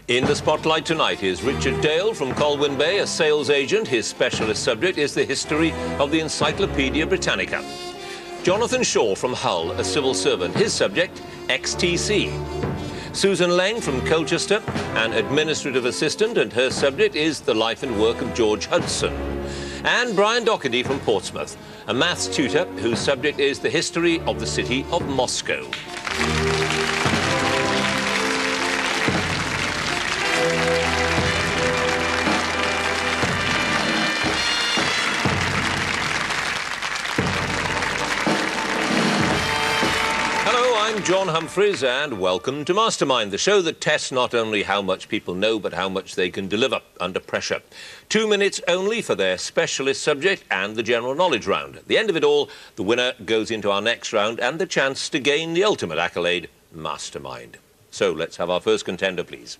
In the spotlight tonight is Richard Dale from Colwyn Bay, a sales agent. His specialist subject is the history of the Encyclopaedia Britannica. Jonathan Shaw from Hull, a civil servant. His subject, XTC. Susan Lang from Colchester, an administrative assistant, and her subject is the life and work of George Hudson. And Brian Doherty from Portsmouth, a maths tutor whose subject is the history of the city of Moscow. I'm John Humphreys and welcome to Mastermind, the show that tests not only how much people know but how much they can deliver under pressure. 2 minutes only for their specialist subject and the general knowledge round. At the end of it all, the winner goes into our next round and the chance to gain the ultimate accolade, Mastermind. So let's have our first contender, please.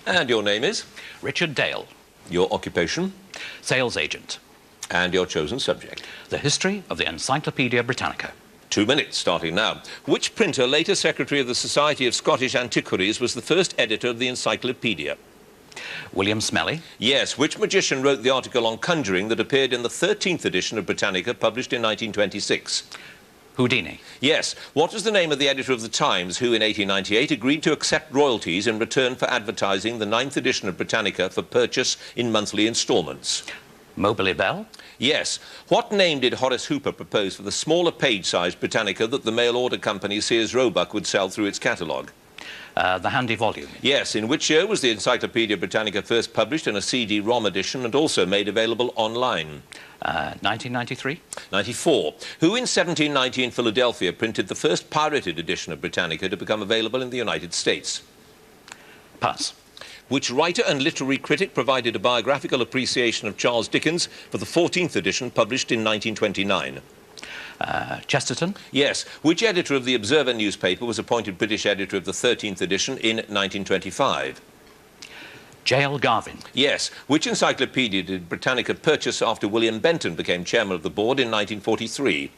And your name is? Richard Dale. Your occupation? Sales agent. And your chosen subject? The history of the Encyclopaedia Britannica. 2 minutes, starting now. Which printer, later Secretary of the Society of Scottish Antiquaries, was the first editor of the Encyclopaedia? William Smellie. Yes. Which magician wrote the article on conjuring that appeared in the 13th edition of Britannica, published in 1926? Houdini. Yes. What was the name of the editor of the Times who, in 1898, agreed to accept royalties in return for advertising the 9th edition of Britannica for purchase in monthly instalments? Moberly Bell. Yes. What name did Horace Hooper propose for the smaller page-sized Britannica that the mail order company Sears Roebuck would sell through its catalogue? The handy volume. Yes. In which year was the Encyclopaedia Britannica first published in a CD-ROM edition and also made available online? 1993. 94. Who in 1790 in Philadelphia printed the first pirated edition of Britannica to become available in the United States? Pass. Which writer and literary critic provided a biographical appreciation of Charles Dickens for the 14th edition published in 1929? Chesterton. Yes. Which editor of the Observer newspaper was appointed British editor of the 13th edition in 1925? J.L. Garvin. Yes. Which encyclopaedia did Britannica purchase after William Benton became chairman of the board in 1943?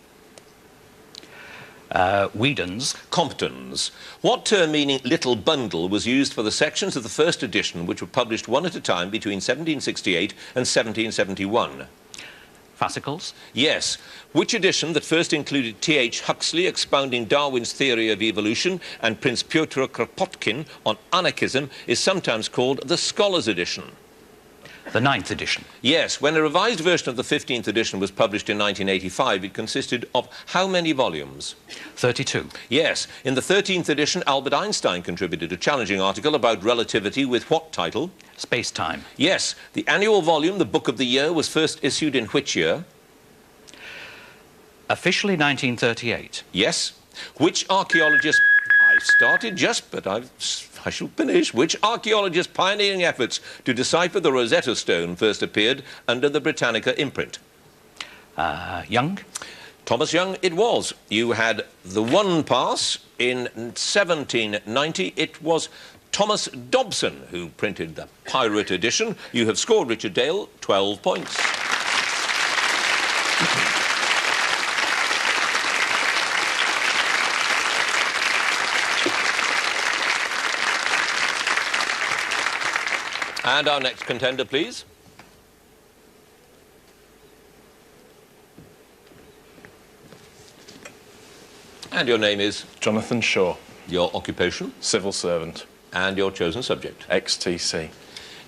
Whedon's. Compton's. What term meaning little bundle was used for the sections of the first edition which were published one at a time between 1768 and 1771? Fascicles. Yes. Which edition that first included T.H. Huxley expounding Darwin's theory of evolution and Prince Pyotr Kropotkin on anarchism is sometimes called the Scholars' Edition? The 9th edition. Yes. When a revised version of the 15th edition was published in 1985, it consisted of how many volumes? 32. Yes. In the 13th edition, Albert Einstein contributed a challenging article about relativity with what title? Space-Time. Yes. The annual volume, the Book of the Year, was first issued in which year? Officially 1938. Yes. Which archaeologist... I started just, but I shall finish. Which archaeologist's pioneering efforts to decipher the Rosetta Stone first appeared under the Britannica imprint? Young. Thomas Young it was. You had the one pass. In 1790, it was Thomas Dobson who printed the pirate edition. You have scored, Richard Dale, 12 points. And our next contender, please. And your name is? Jonathan Shaw. Your occupation? Civil servant. And your chosen subject? XTC.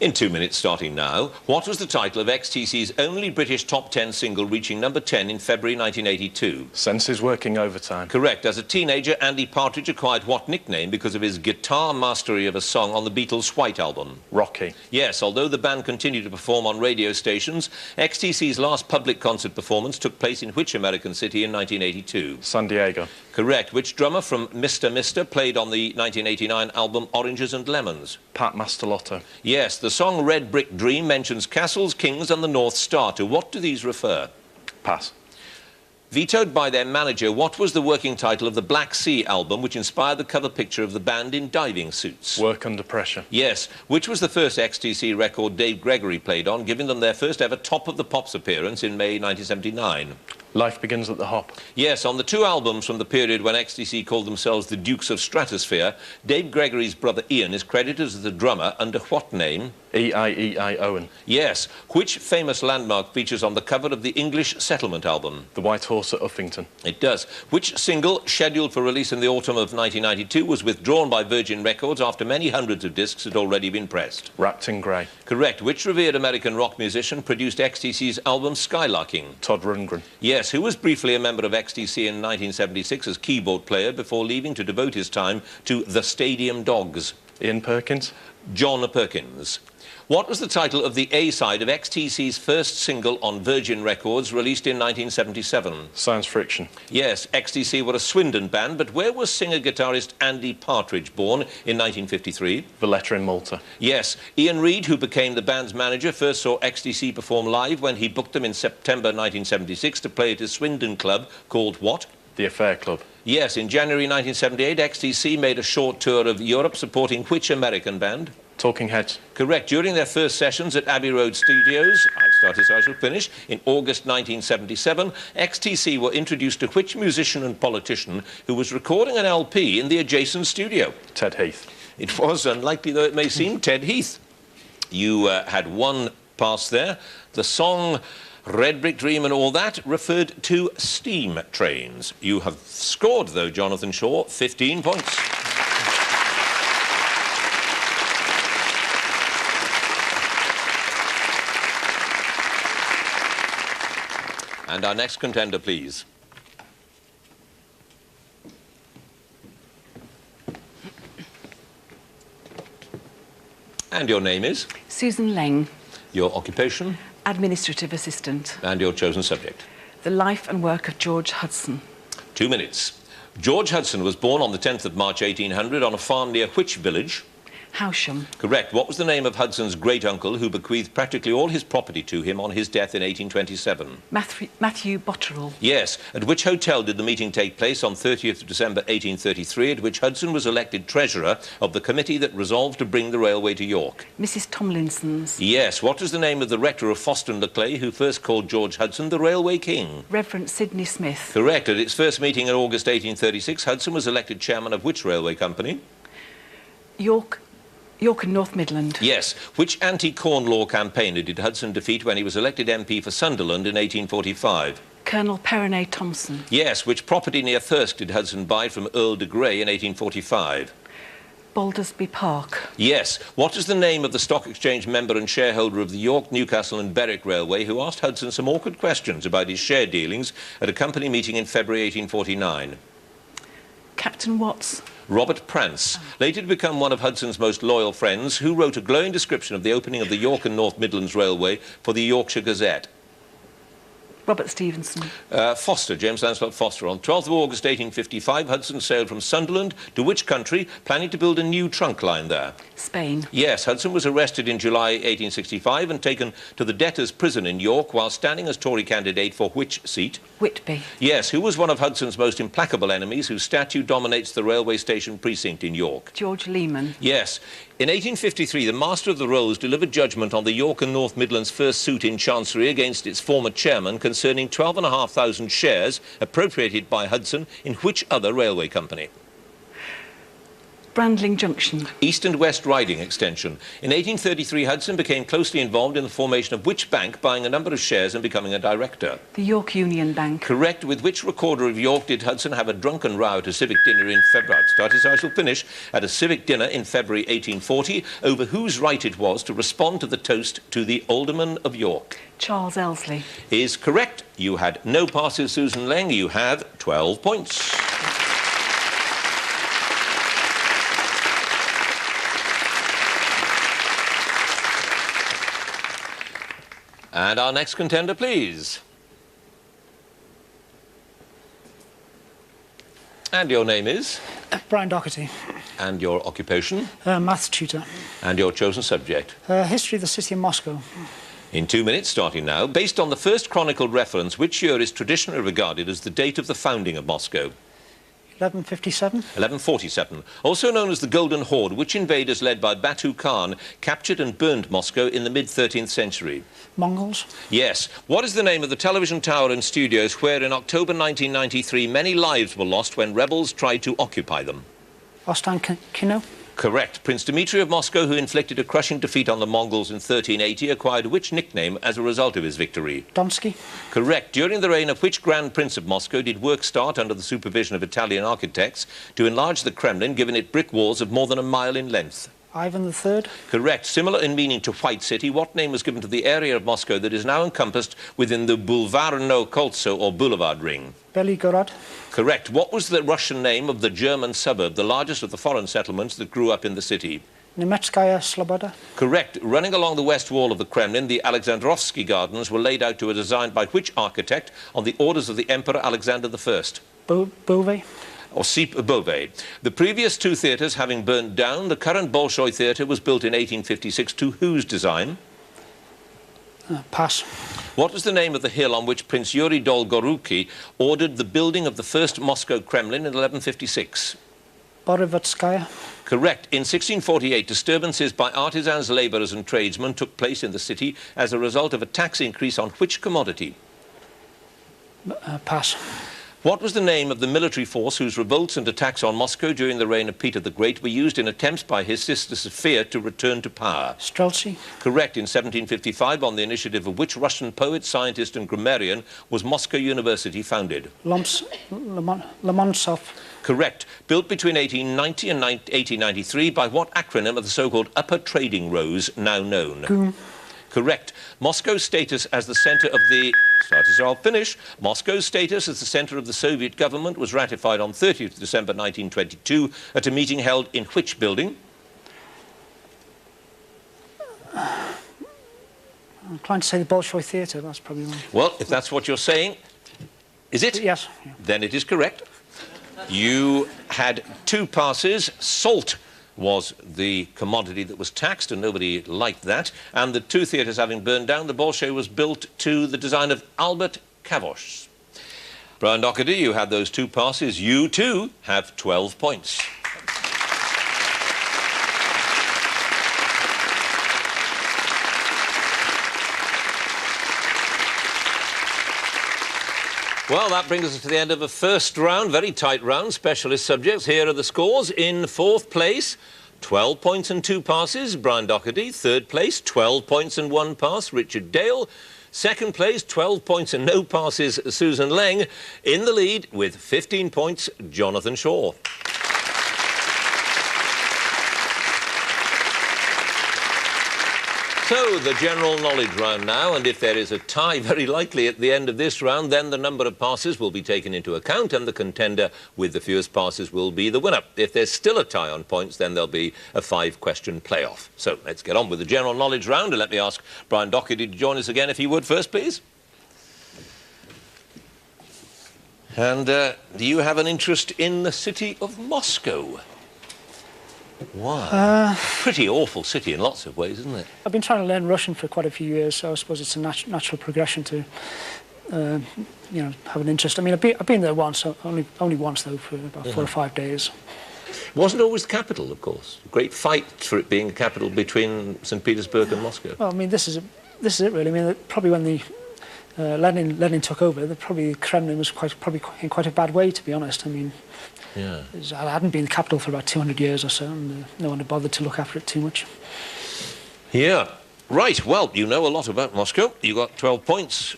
In 2 minutes, starting now, what was the title of XTC's only British top 10 single reaching number 10 in February 1982? Senses working overtime. Correct. As a teenager, Andy Partridge acquired what nickname because of his guitar mastery of a song on the Beatles' White Album? Rocky. Yes, although the band continued to perform on radio stations, XTC's last public concert performance took place in which American city in 1982? San Diego. Correct. Which drummer from Mr. Mister played on the 1989 album Oranges and Lemons? Pat Mastelotto. Yes, the song Red Brick Dream mentions castles, kings and the North Star. To what do these refer? Pass. Vetoed by their manager, what was the working title of the Black Sea album which inspired the cover picture of the band in diving suits? Work Under Pressure. Yes. Which was the first XTC record Dave Gregory played on, giving them their first ever Top of the Pops appearance in May 1979? Life Begins at the Hop. Yes, on the two albums from the period when XTC called themselves the Dukes of Stratosphere, Dave Gregory's brother Ian is credited as the drummer under what name? E.I.E.I. Owen. Yes. Which famous landmark features on the cover of the English Settlement album? The White Horse at Uffington. It does. Which single, scheduled for release in the autumn of 1992, was withdrawn by Virgin Records after many hundreds of discs had already been pressed? Wrapped in Grey. Correct. Which revered American rock musician produced XTC's album Skylarking? Todd Rundgren. Yes. Who was briefly a member of XTC in 1976 as keyboard player before leaving to devote his time to the Stadium Dogs? Ian Perkins. John Perkins. What was the title of the A-side of XTC's first single on Virgin Records, released in 1977? Science Friction. Yes, XTC were a Swindon band, but where was singer-guitarist Andy Partridge born in 1953? Valletta in Malta. Yes, Ian Reid, who became the band's manager, first saw XTC perform live when he booked them in September 1976 to play at his Swindon club called what? The Affair Club. Yes, in January 1978, XTC made a short tour of Europe supporting which American band? Talking Heads. Correct. During their first sessions at Abbey Road Studios, I've started so I shall finish, in August 1977, XTC were introduced to which musician and politician who was recording an LP in the adjacent studio? Ted Heath. It was, unlikely though it may seem, Ted Heath. You had one pass there. The song Red Brick Dream and all that referred to steam trains. You have scored, though, Jonathan Shaw, 15 points. And our next contender, please. And your name is? Susan Leng, Your occupation? Administrative Assistant. And your chosen subject? The life and work of George Hudson. 2 minutes. George Hudson was born on the 10th of March 1800 on a farm near which village? Howsham. Correct. What was the name of Hudson's great-uncle who bequeathed practically all his property to him on his death in 1827? Matthew Botterill. Yes. At which hotel did the meeting take place on 30th of December 1833, at which Hudson was elected treasurer of the committee that resolved to bring the railway to York? Mrs. Tomlinson's. Yes. What was the name of the rector of Foston-le-Clay who first called George Hudson the Railway King? Reverend Sidney Smith. Correct. At its first meeting in August 1836, Hudson was elected chairman of which railway company? York and North Midland. Yes. Which anti-Corn Law campaigner did Hudson defeat when he was elected MP for Sunderland in 1845? Colonel Perronnay Thompson. Yes. Which property near Thirsk did Hudson buy from Earl de Grey in 1845? Baldersby Park. Yes. What is the name of the Stock Exchange member and shareholder of the York, Newcastle and Berwick Railway who asked Hudson some awkward questions about his share dealings at a company meeting in February 1849? Captain Watts. Robert Prance, later to become one of Hudson's most loyal friends, who wrote a glowing description of the opening of the York and North Midlands Railway for the Yorkshire Gazette. Robert Stevenson. Foster, James Lancelot Foster. On 12th of August 1855, Hudson sailed from Sunderland to which country, planning to build a new trunk line there? Spain. Yes, Hudson was arrested in July 1865 and taken to the debtors' prison in York while standing as Tory candidate for which seat? Whitby. Yes, who was one of Hudson's most implacable enemies whose statue dominates the railway station precinct in York? George Lehman. Yes. In 1853, the Master of the Rolls delivered judgment on the York and North Midlands first suit in Chancery against its former chairman concerning 12,500 shares appropriated by Hudson in which other railway company? Brandling Junction. East and West Riding Extension. In 1833, Hudson became closely involved in the formation of which bank, buying a number of shares and becoming a director? The York Union Bank. Correct. With which recorder of York did Hudson have a drunken row at a civic dinner in February? Started, so I shall finish. At a civic dinner in February 1840, over whose right it was to respond to the toast to the Alderman of York? Charles Elsley. Is correct. You had no passes, Susan Leng. You have 12 points. And our next contender, please. And your name is? Brian Doherty. And your occupation? Maths tutor. And your chosen subject? History of the city of Moscow. In 2 minutes, starting now. Based on the first chronicled reference, which year is traditionally regarded as the date of the founding of Moscow? 1157. 1147. Also known as the Golden Horde, which invaders led by Batu Khan captured and burned Moscow in the mid-13th century? Mongols. Yes. What is the name of the television tower and studios where in October 1993 many lives were lost when rebels tried to occupy them? Ostankino. Correct. Prince Dmitry of Moscow, who inflicted a crushing defeat on the Mongols in 1380, acquired which nickname as a result of his victory? Donsky. Correct. During the reign of which Grand Prince of Moscow did work start under the supervision of Italian architects to enlarge the Kremlin, given it brick walls of more than a mile in length? Ivan III. Correct. Similar in meaning to White City, what name was given to the area of Moscow that is now encompassed within the Bulvarno Koltso or Boulevard Ring? Belgorod. Correct. What was the Russian name of the German suburb, the largest of the foreign settlements that grew up in the city? Nemetskaya Sloboda. Correct. Running along the west wall of the Kremlin, the Alexandrovsky Gardens were laid out to a design by which architect on the orders of the Emperor Alexander I? Beauvais. Osip Beauvais. The previous two theatres having burnt down, the current Bolshoi Theatre was built in 1856 to whose design? Pass. What was the name of the hill on which Prince Yuri Dolgoruki ordered the building of the first Moscow Kremlin in 1156? Borovodskaya. Correct. In 1648, disturbances by artisans, labourers and tradesmen took place in the city as a result of a tax increase on which commodity? Pass. What was the name of the military force whose revolts and attacks on Moscow during the reign of Peter the Great were used in attempts by his sister Sophia to return to power? Streltsy. Correct. In 1755, on the initiative of which Russian poet, scientist and grammarian was Moscow University founded? Lomonosov. Correct. Built between 1890 and 1893 by what acronym of the so-called Upper Trading Rows now known? GUM. Correct. Moscow's status as the centre of the... I'll finish. Moscow's status as the centre of the Soviet government was ratified on 30th December 1922 at a meeting held in which building? I'm inclined to say the Bolshoi Theatre. That's probably wrong. Well, if that's what you're saying, is it? Yes. Yeah. Then it is correct. You had two passes. Salt was the commodity that was taxed, and nobody liked that. And the two theatres having burned down, the Bolshoi was built to the design of Albert Cavosh. Brian Doherty, you had those two passes. You, too, have 12 points. Well, that brings us to the end of the first round, very tight round, specialist subjects. Here are the scores. In fourth place, 12 points and 2 passes, Brian Doherty. Third place, 12 points and 1 pass, Richard Dale. Second place, 12 points and no passes, Susan Leng. In the lead with 15 points, Jonathan Shaw. So, the general knowledge round now, and if there is a tie, very likely at the end of this round, then the number of passes will be taken into account and the contender with the fewest passes will be the winner. If there's still a tie on points, then there'll be a 5-question playoff. So, let's get on with the general knowledge round, and let me ask Brian Doherty to join us again, if he would, first, please. And do you have an interest in the city of Moscow? Wow. Pretty awful city in lots of ways, isn't it? I've been trying to learn Russian for quite a few years, so I suppose it's a natural progression to, you know, have an interest. I mean, I've been there once, only once though, for about 4 or 5 days. Wasn't always the capital, of course. Great fight for it being a capital between St. Petersburg and Moscow. Well, I mean, this is it really. I mean, probably when the Lenin took over, the Kremlin was probably in quite a bad way, to be honest. I mean. Yeah. It hadn't been the capital for about 200 years or so, and no one had bothered to look after it too much. Yeah. Right, well, you know a lot about Moscow. You got 12 points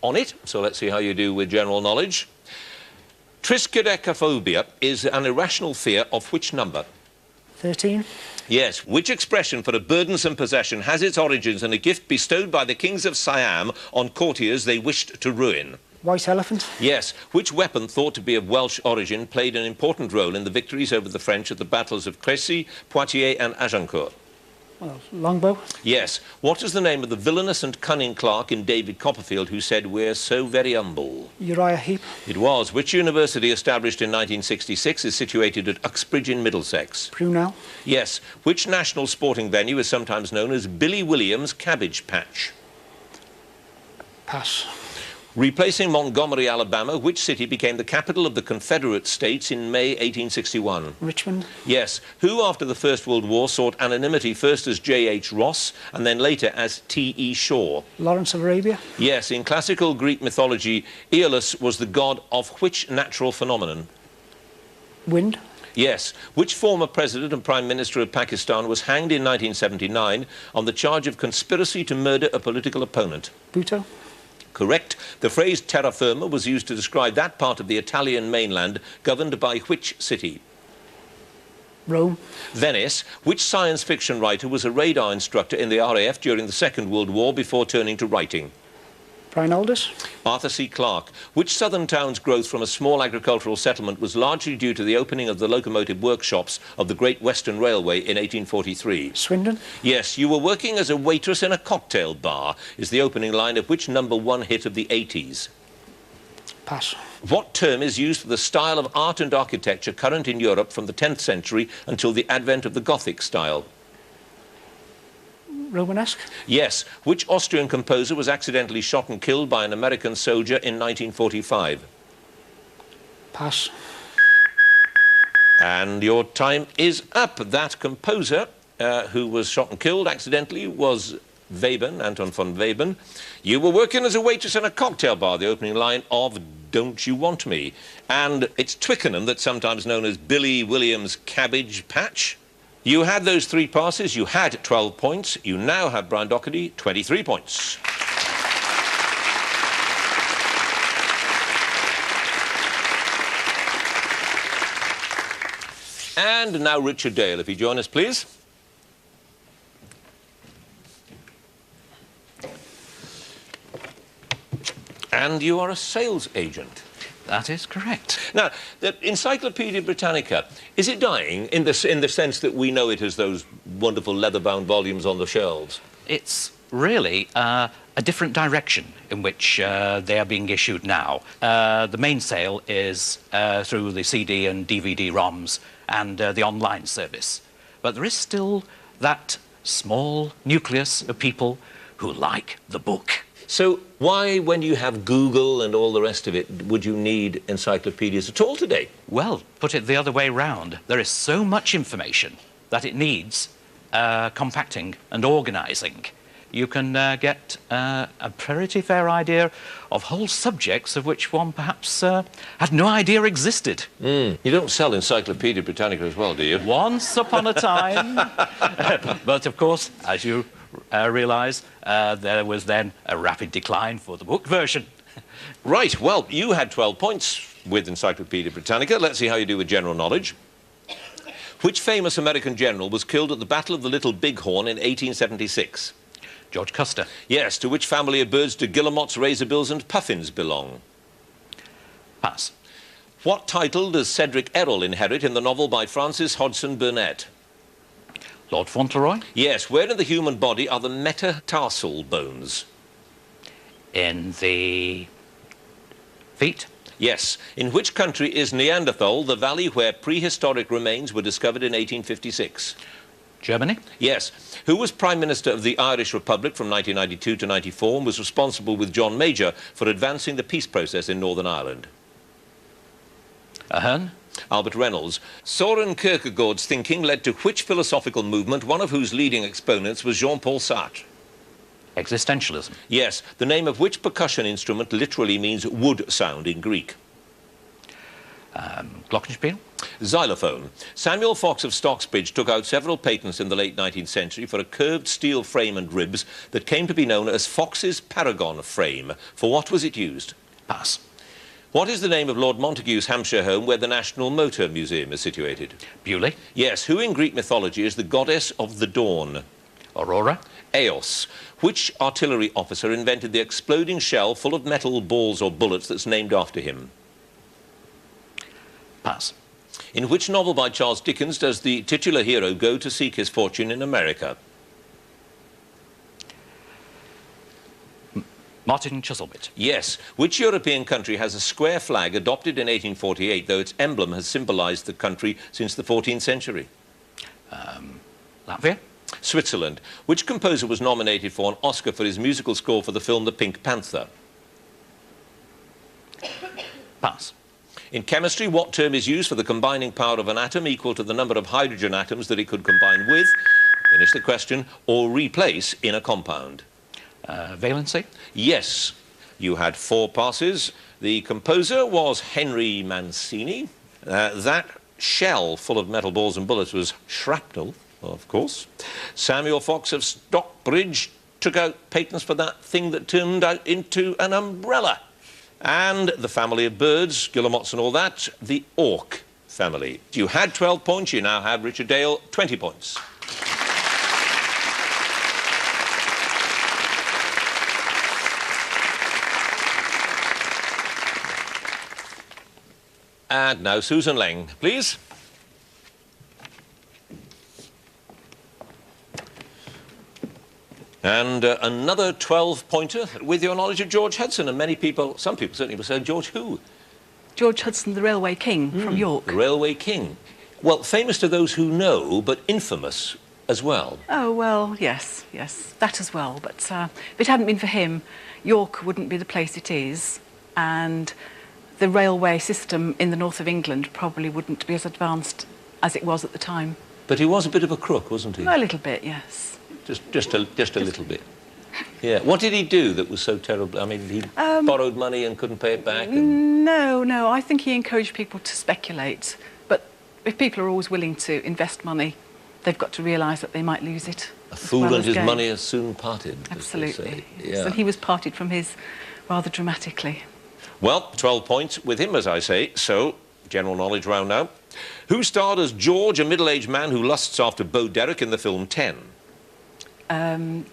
on it, so let's see how you do with general knowledge. Triskaidekaphobia is an irrational fear of which number? 13. Yes. Which expression for a burdensome possession has its origins in a gift bestowed by the kings of Siam on courtiers they wished to ruin? White elephant. Yes. Which weapon, thought to be of Welsh origin, played an important role in the victories over the French at the battles of Crécy, Poitiers and Agincourt? Well, longbow. Yes. What is the name of the villainous and cunning clerk in David Copperfield who said, "We're so very humble"? Uriah Heep. It was. Which university, established in 1966, is situated at Uxbridge in Middlesex? Brunel. Yes. Which national sporting venue is sometimes known as Billy Williams' Cabbage Patch? Pass. Replacing Montgomery, Alabama, which city became the capital of the Confederate States in May 1861? Richmond. Yes. Who, after the First World War, sought anonymity first as J.H. Ross and then later as T.E. Shaw? Lawrence of Arabia. Yes. In classical Greek mythology, Aeolus was the god of which natural phenomenon? Wind. Yes. Which former president and prime minister of Pakistan was hanged in 1979 on the charge of conspiracy to murder a political opponent? Bhutto. Correct. The phrase terra firma was used to describe that part of the Italian mainland governed by which city? Rome. Venice. Which science fiction writer was a radar instructor in the RAF during the Second World War before turning to writing? Brian Aldiss. Arthur C. Clarke. Which southern town's growth from a small agricultural settlement was largely due to the opening of the locomotive workshops of the Great Western Railway in 1843? Swindon. Yes, you were working as a waitress in a cocktail bar is the opening line of which #1 hit of the 80s? Pass. What term is used for the style of art and architecture current in Europe from the 10th century until the advent of the Gothic style? Romanesque. Yes. Which Austrian composer was accidentally shot and killed by an American soldier in 1945? Pass. And your time is up. That composer who was shot and killed accidentally was Webern, Anton von Webern. You were working as a waitress in a cocktail bar, the opening line of Don't You Want Me? And it's Twickenham that's sometimes known as Billy Williams' Cabbage Patch. You had those 3 passes, you had 12 points. You now have, Brian Doherty, 23 points. And now Richard Dale, if you join us, please. And you are a sales agent. That is correct. Now, the Encyclopedia Britannica, is it dying in the sense that we know it as those wonderful leather-bound volumes on the shelves? It's really a different direction in which they are being issued now. The main sale is through the CD and DVD ROMs and the online service. But there is still that small nucleus of people who like the book. So why, when you have Google and all the rest of it, would you need encyclopedias at all today? Well, put it the other way round. There is so much information that it needs compacting and organising. You can get a pretty fair idea of whole subjects of which one perhaps had no idea existed. You don't sell Encyclopedia Britannica as well, do you? Once upon a time. But, of course, as you realise, there was then a rapid decline for the book version. Right, well, you had 12 points with Encyclopedia Britannica. Let's see how you do with general knowledge. Which famous American general was killed at the Battle of the Little Bighorn in 1876? George Custer. Yes. To which family of birds do guillemots, razorbills and puffins belong? Pass. What title does Cedric Errol inherit in the novel by Francis Hodgson Burnett? Lord Fauntleroy. Yes. Where in the human body are the metatarsal bones? In the feet. Yes. In which country is Neanderthal, the valley where prehistoric remains were discovered in 1856? Germany. Yes. Who was Prime Minister of the Irish Republic from 1992 to 94 and was responsible with John Major for advancing the peace process in Northern Ireland? Ahern. Albert Reynolds. Soren Kierkegaard's thinking led to which philosophical movement, one of whose leading exponents was Jean-Paul Sartre? Existentialism. Yes. The name of which percussion instrument literally means wood sound in Greek? Glockenspiel. Xylophone. Samuel Fox of Stocksbridge took out several patents in the late 19th century for a curved steel frame and ribs that came to be known as Fox's Paragon frame. For what was it used? Pass. What is the name of Lord Montagu's Hampshire home where the National Motor Museum is situated? Beaulieu. Yes. Who in Greek mythology is the goddess of the dawn? Aurora. Eos. Which artillery officer invented the exploding shell full of metal balls or bullets that's named after him? Pass. In which novel by Charles Dickens does the titular hero go to seek his fortune in America? Martin Chuzzlewit. Yes. Which European country has a square flag adopted in 1848, though its emblem has symbolised the country since the 14th century? Latvia. Switzerland. Which composer was nominated for an Oscar for his musical score for the film The Pink Panther? Pass. In chemistry, what term is used for the combining power of an atom equal to the number of hydrogen atoms that it could combine with, finish the question, or replace in a compound? Valency. Yes, you had 4 passes. The composer was Henry Mancini. That shell full of metal balls and bullets was shrapnel, of course. Samuel Fox of Stockbridge took out patents for that thing that turned out into an umbrella. And the family of birds, guillemots and all that, the auk family. You had 12 points, you now have, Richard Dale, 20 points. And now Susan Leng, please. And another 12-pointer with your knowledge of George Hudson. And many people, some people certainly would say, George who? George Hudson, the Railway King from York. The Railway King. Well, famous to those who know, but infamous as well. Oh, well, yes, that as well. But if it hadn't been for him, York wouldn't be the place it is. And the railway system in the north of England probably wouldn't be as advanced as it was at the time. But he was a bit of a crook, wasn't he? A little bit, yes. Just a little bit. Yeah. What did he do that was so terrible? I mean, he borrowed money and couldn't pay it back? And... No. I think he encouraged people to speculate. But if people are always willing to invest money, they've got to realise that they might lose it. A fool and his money are soon parted. Absolutely. Yeah. So he was parted from his rather dramatically. Well, 12 points with him, as I say. So, general knowledge round now. Who starred as George, a middle-aged man who lusts after Bo Derek in the film 10?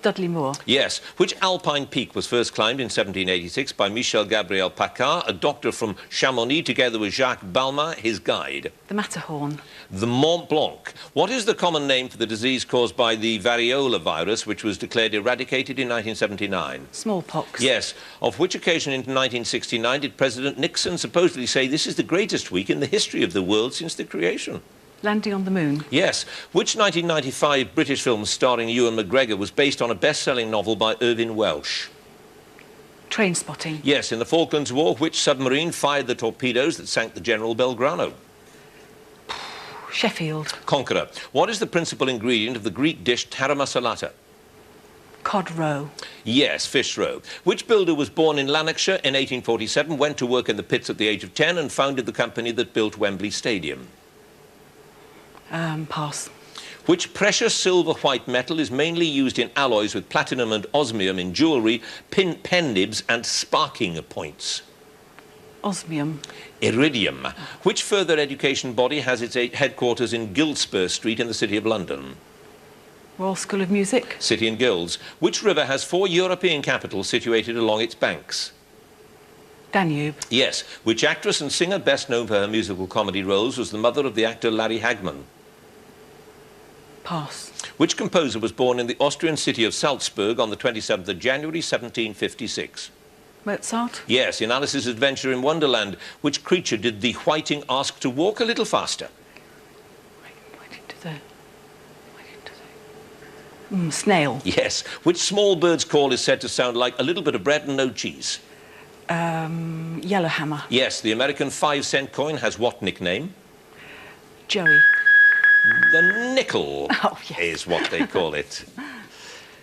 Dudley Moore. Yes. Which alpine peak was first climbed in 1786 by Michel Gabriel Paccard, a doctor from Chamonix, together with Jacques Balmat, his guide? The Matterhorn. The Mont Blanc. What is the common name for the disease caused by the variola virus, which was declared eradicated in 1979? Smallpox. Yes. Of which occasion in 1969 did President Nixon supposedly say this is the greatest week in the history of the world since the creation? Landing on the Moon. Yes. Which 1995 British film starring Ewan McGregor was based on a best-selling novel by Irvine Welsh? Trainspotting. Yes. In the Falklands War, which submarine fired the torpedoes that sank the General Belgrano? Sheffield. Conqueror. What is the principal ingredient of the Greek dish tara masalata? Cod roe. Yes, fish roe. Which builder was born in Lanarkshire in 1847, went to work in the pits at the age of 10 and founded the company that built Wembley Stadium? Pass. Which precious silver white metal is mainly used in alloys with platinum and osmium in jewellery, pen nibs and sparking points? Osmium. Iridium. Which further education body has its headquarters in Giltspur Street in the City of London? Royal School of Music. City and Guilds. Which river has 4 European capitals situated along its banks? Danube. Yes. Which actress and singer, best known for her musical comedy roles, was the mother of the actor Larry Hagman? Pass. Which composer was born in the Austrian city of Salzburg on the 27th of January 1756? Mozart. Yes. In Alice's Adventure in Wonderland, which creature did the whiting ask to walk a little faster? Snail. Yes. Which small bird's call is said to sound like a little bit of bread and no cheese? Yellowhammer. Yes. The American 5-cent coin has what nickname? Joey. The nickel is what they call it.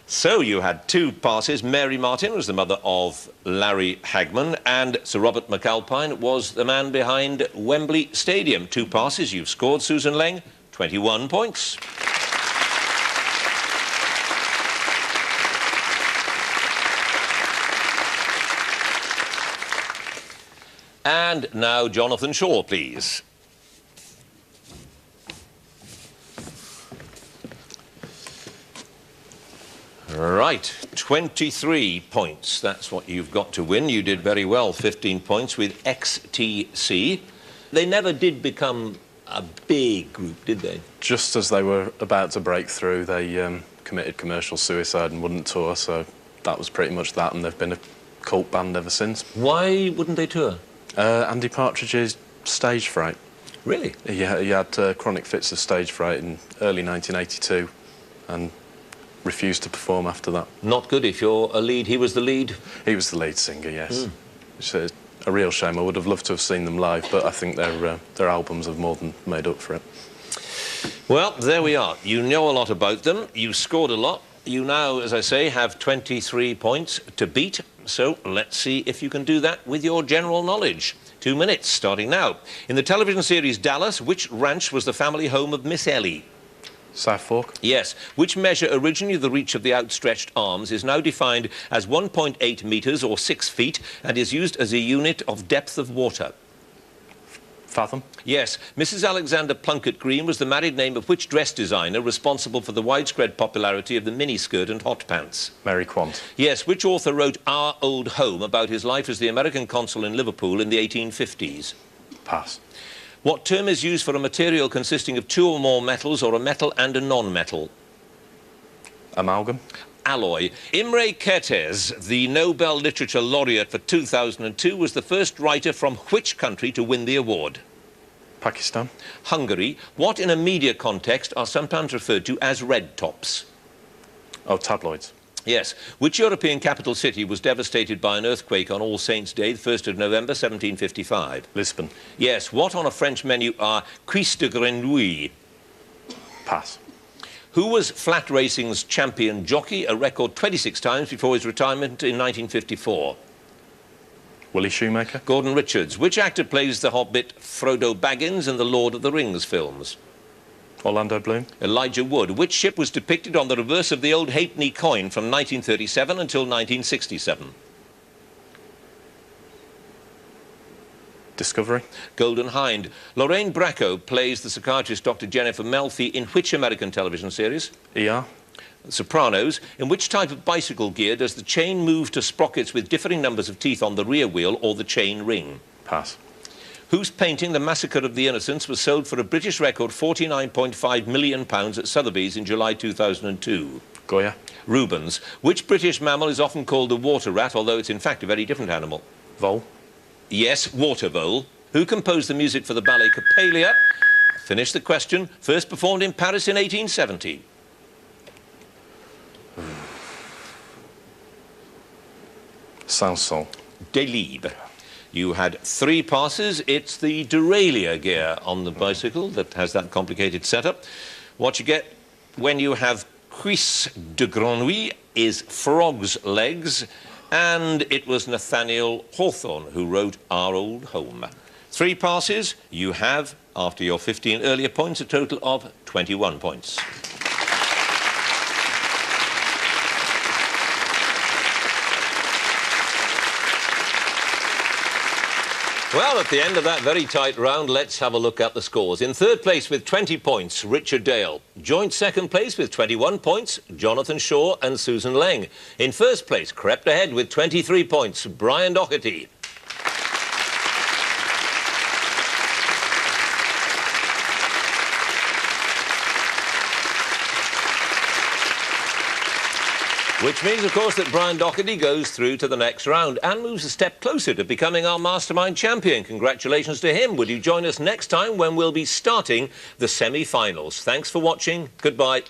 So you had 2 passes. Mary Martin was the mother of Larry Hagman, and Sir Robert McAlpine was the man behind Wembley Stadium. 2 passes. You've scored, Susan Leng, 21 points. And now Jonathan Shaw, please. Right, 23 points. That's what you've got to win. You did very well, 15 points with XTC. They never did become a big group, did they? Just as they were about to break through, they committed commercial suicide and wouldn't tour, so that was pretty much that, and they've been a cult band ever since. Why wouldn't they tour? Andy Partridge's stage fright. Really? He had chronic fits of stage fright in early 1982 and refused to perform after that. Not good if you're a lead. He was the lead? He was the lead singer, yes. So A real shame. I would have loved to have seen them live, but I think their albums have more than made up for it. Well, there we are. You know a lot about them. You scored a lot. You now, as I say, have 23 points to beat. So let's see if you can do that with your general knowledge. 2 minutes, starting now. In the television series Dallas, which ranch was the family home of Miss Ellie? South Fork? Yes. Which measure originally the reach of the outstretched arms is now defined as 1.8 metres or 6 feet and is used as a unit of depth of water? Fathom? Yes. Mrs. Alexander Plunkett Green was the married name of which dress designer responsible for the widespread popularity of the miniskirt and hot pants? Mary Quant? Yes. Which author wrote Our Old Home about his life as the American consul in Liverpool in the 1850s? Pass. What term is used for a material consisting of 2 or more metals or a metal and a non-metal? Amalgam? Alloy. Imre Kertész, the Nobel Literature Laureate for 2002, was the first writer from which country to win the award? Pakistan? Hungary. What in a media context are sometimes referred to as red tops? Oh, tabloids. Yes. Which European capital city was devastated by an earthquake on All Saints' Day, the 1st of November, 1755? Lisbon? Yes. What on a French menu are cuisses de grenouille? Pass. Who was flat racing's champion jockey, a record 26 times before his retirement in 1954? Willie Shoemaker? Gordon Richards. Which actor plays the hobbit Frodo Baggins in the Lord of the Rings films? Orlando Bloom? Elijah Wood. Which ship was depicted on the reverse of the old halfpenny coin from 1937 until 1967? Discovery? Golden Hind. Lorraine Bracco plays the psychiatrist Dr. Jennifer Melfi in which American television series? ER? Sopranos. In which type of bicycle gear does the chain move to sprockets with differing numbers of teeth on the rear wheel or the chain ring? Pass. Whose painting, The Massacre of the Innocents, was sold for a British record £49.5 million at Sotheby's in July 2002? Goya? Rubens. Which British mammal is often called the water rat, although it's in fact a very different animal? Vole? Yes, water vole. Who composed the music for the ballet Coppelia? Finish the question. First performed in Paris in 1870. Sanson? Delibes. You had 3 passes. It's the derailleur gear on the bicycle that has that complicated setup. What you get when you have cuisses de grenouille is frog's legs, and it was Nathaniel Hawthorne who wrote Our Old Home. 3 passes. You have, after your 15 earlier points, a total of 21 points. Well, at the end of that very tight round, let's have a look at the scores. In 3rd place with 20 points, Richard Dale. Joint 2nd place with 21 points, Jonathan Shaw and Susan Leng. In 1st place, crept ahead with 23 points, Brian Doherty. Which means, of course, that Brian Doherty goes through to the next round and moves a step closer to becoming our Mastermind champion. Congratulations to him. Will you join us next time when we'll be starting the semi-finals? Thanks for watching. Goodbye.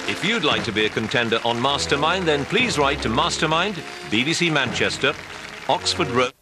If you'd like to be a contender on Mastermind, then please write to Mastermind, BBC Manchester, Oxford Road.